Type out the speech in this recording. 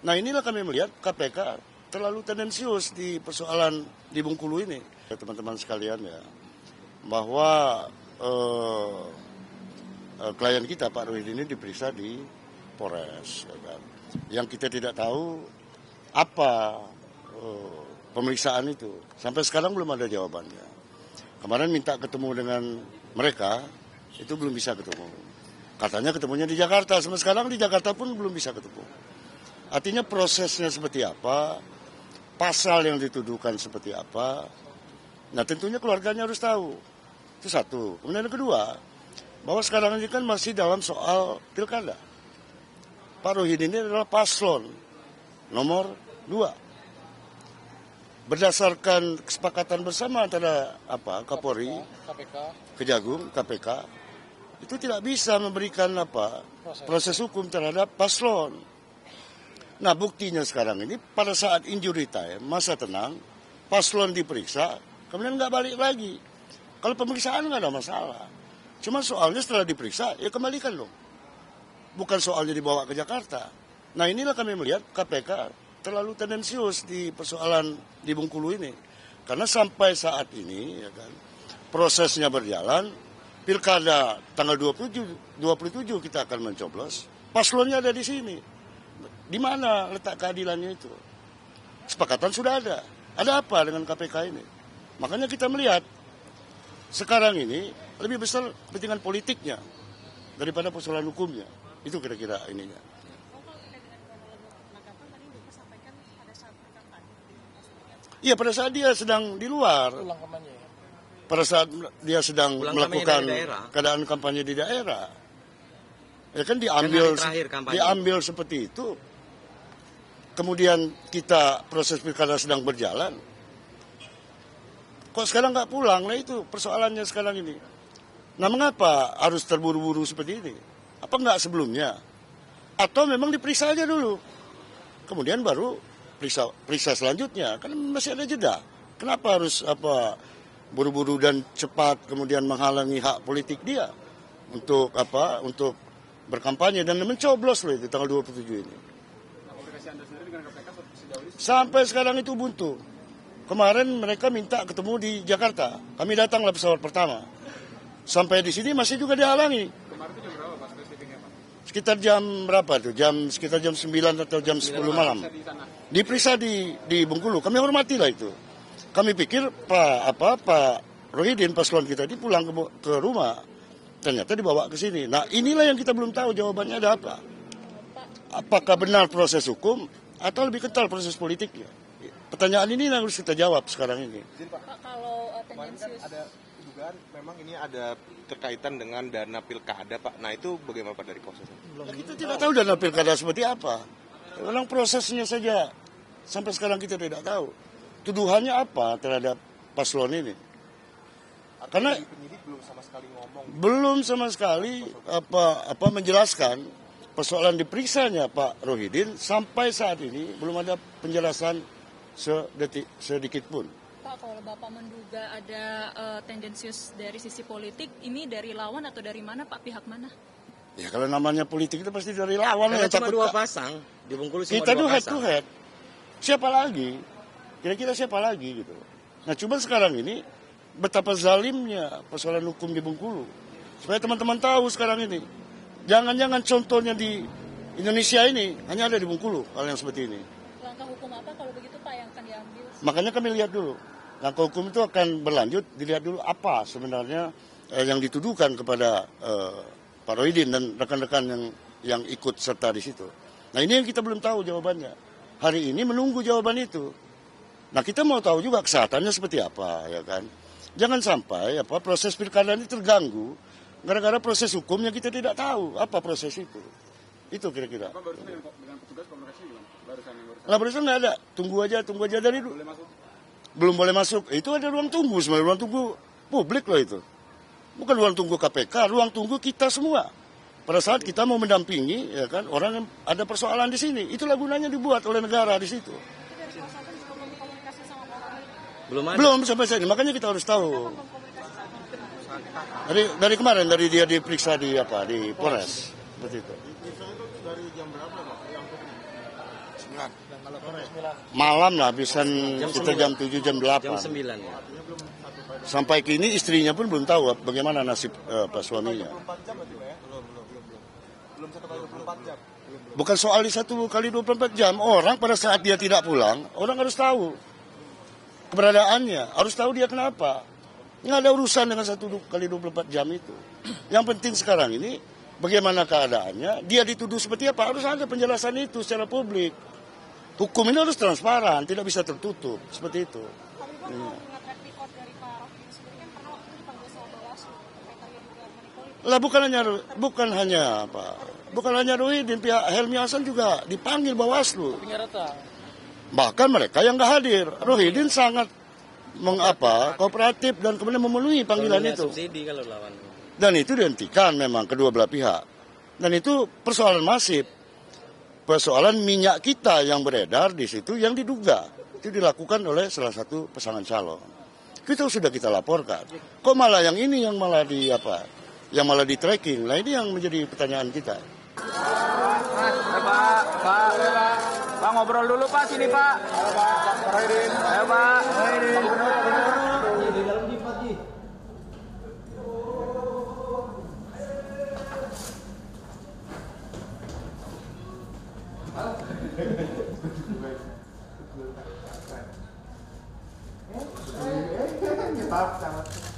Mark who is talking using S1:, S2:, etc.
S1: Nah inilah kami melihat KPK terlalu tendensius di persoalan di Bengkulu ini. Ya, teman-teman sekalian ya, bahwa klien kita Pak Rohidin ini diperiksa di Polres. Ya kan? Yang kita tidak tahu apa pemeriksaan itu. Sampai sekarang belum ada jawabannya. Kemarin minta ketemu dengan mereka, itu belum bisa ketemu. Katanya ketemunya di Jakarta, sampai sekarang di Jakarta pun belum bisa ketemu. Artinya prosesnya seperti apa, pasal yang dituduhkan seperti apa. Nah tentunya keluarganya harus tahu. Itu satu. Kemudian yang kedua, bahwa sekarang ini kan masih dalam soal pilkada. Pak Rohidin ini adalah paslon nomor 2. Berdasarkan kesepakatan bersama antara Kapolri, Kejagung, KPK, itu tidak bisa memberikan proses hukum terhadap paslon. Nah buktinya sekarang ini pada saat injury time, masa tenang, paslon diperiksa, kemudian nggak balik lagi. Kalau pemeriksaan nggak ada masalah. Cuma soalnya setelah diperiksa, ya kembalikan dong. Bukan soalnya dibawa ke Jakarta. Nah inilah kami melihat KPK terlalu tendensius di persoalan di Bengkulu ini. Karena sampai saat ini, ya kan, prosesnya berjalan, pilkada tanggal 27 kita akan mencoblos, paslonnya ada di sini. Di mana letak keadilannya itu? Kesepakatan sudah ada. Ada apa dengan KPK ini? Makanya kita melihat sekarang ini lebih besar kepentingan politiknya daripada persoalan hukumnya. Itu kira-kira ininya. Iya, pada saat dia sedang di luar. Pada saat dia sedang melakukan keadaan kampanye di daerah. Ya kan diambil seperti itu. Kemudian kita proses pilkada sedang berjalan. Kok sekarang nggak pulang? Nah itu persoalannya sekarang ini. Nah mengapa harus terburu-buru seperti ini? Apa nggak sebelumnya? Atau memang diperiksa aja dulu. Kemudian baru periksa selanjutnya. Kan masih ada jeda. Kenapa harus buru-buru dan cepat kemudian menghalangi hak politik dia untuk berkampanye dan mencoblos loh itu tanggal 27 ini. Sampai sekarang itu buntu. Kemarin mereka minta ketemu di Jakarta. Kami datanglah pesawat pertama. Sampai di sini masih juga dihalangi.
S2: Kemarin itu jam berapa Pak spesifiknya Pak?
S1: Sekitar jam berapa tuh? Sekitar jam 9 atau jam 10 malam. Diperiksa di Bengkulu. Kami hormati lah itu. Kami pikir Pak Rohidin paslon kita ini pulang ke rumah. Ternyata dibawa ke sini. Nah inilah yang kita belum tahu jawabannya ada apa. Apakah benar proses hukum atau lebih kental proses politiknya? Pertanyaan ini yang harus kita jawab sekarang ini.
S3: Pak, kalau
S2: kemarin kan ada dugaan memang ini ada terkaitan dengan dana pilkada Pak. Nah itu bagaimana Pak dari prosesnya?
S1: Kita tidak tahu dana pilkada seperti apa. Memang prosesnya saja sampai sekarang kita tidak tahu. Tuduhannya apa terhadap paslon ini? Karena
S2: penyidik belum sama sekali ngomong.
S1: Belum sama sekali menjelaskan persoalan diperiksanya Pak Rohidin sampai saat ini belum ada penjelasan sedikit pun.
S3: Pak, kalau Bapak menduga ada tendensius dari sisi politik, ini dari lawan atau dari mana Pak? Pihak mana?
S1: Ya kalau namanya politik itu pasti dari lawan.
S4: Karena cuma dua pasang di Bengkulu.
S1: Kita tuh head to head. Siapa lagi? Kira-kira siapa lagi gitu. Nah cuma sekarang ini betapa zalimnya persoalan hukum di Bengkulu. Supaya teman-teman tahu sekarang ini. Jangan-jangan contohnya di Indonesia ini hanya ada di Bengkulu hal yang seperti ini.
S3: Langkah hukum apa kalau begitu Pak yang akan diambil?
S1: Makanya kami lihat dulu. Langkah hukum itu akan berlanjut, dilihat dulu apa sebenarnya yang dituduhkan kepada Pak Rohidin dan rekan-rekan yang ikut serta di situ. Nah ini yang kita belum tahu jawabannya. Hari ini menunggu jawaban itu. Nah kita mau tahu juga kesehatannya seperti apa, ya kan? Jangan sampai proses pilkada ini terganggu gara-gara proses hukumnya kita tidak tahu apa proses itu. Itu kira-kira.
S2: Pak barusan dengan petugas komunikasi gimana?
S1: Barusan nggak ada. Tunggu aja dari dulu. Belum boleh masuk. Itu ada ruang tunggu sebenarnya, ruang tunggu publik loh itu. Bukan ruang tunggu KPK, ruang tunggu kita semua. Pada saat kita mau mendampingi, ya kan, orang yang ada persoalan di sini, itulah gunanya dibuat oleh negara di situ. Belum sampai saat ini, makanya kita harus tahu. Dari kemarin, dari dia diperiksa di Polres, seperti itu.
S2: Dari jam berapa Pak?
S1: Malam lah, habisan kita jam 7, jam 8.
S4: Jam 9 ya.
S1: Sampai kini istrinya pun belum tahu bagaimana nasib Pak suaminya.
S2: Belum 1 kali 24 jam.
S1: Bukan soal di 1 kali 24 jam. Orang pada saat dia tidak pulang, orang harus tahu keberadaannya. Harus tahu dia kenapa. Nggak ada urusan dengan 1 kali 24 jam itu. Yang penting sekarang ini, bagaimana keadaannya, dia dituduh seperti apa. Harus ada penjelasan itu secara publik. Hukum ini harus transparan, tidak bisa tertutup. Seperti itu.
S5: Tapi Bang, kalau mengingat track record dari Pak Rocky itu sendiri kan pernah waktu itu dipanggil sama Bawaslu kaitannya juga money politik.
S1: Lah bukan hanya Rohidin, pihak Helmi Hasan juga dipanggil Bawaslu. Bahkan mereka yang nggak hadir. Rohidin sangat kooperatif dan kemudian memenuhi panggilan itu.
S4: Subsidi kalau lawan.
S1: Dan itu dihentikan memang kedua belah pihak. Dan itu persoalan masif. Persoalan minyak kita yang beredar di situ yang diduga itu dilakukan oleh salah satu pasangan calon. Kita sudah kita laporkan. Kok malah yang ini yang malah di tracking. Nah ini yang menjadi pertanyaan kita.
S6: Pak ngobrol dulu Pak, sini Pak. Ayo Pak.
S2: Pak.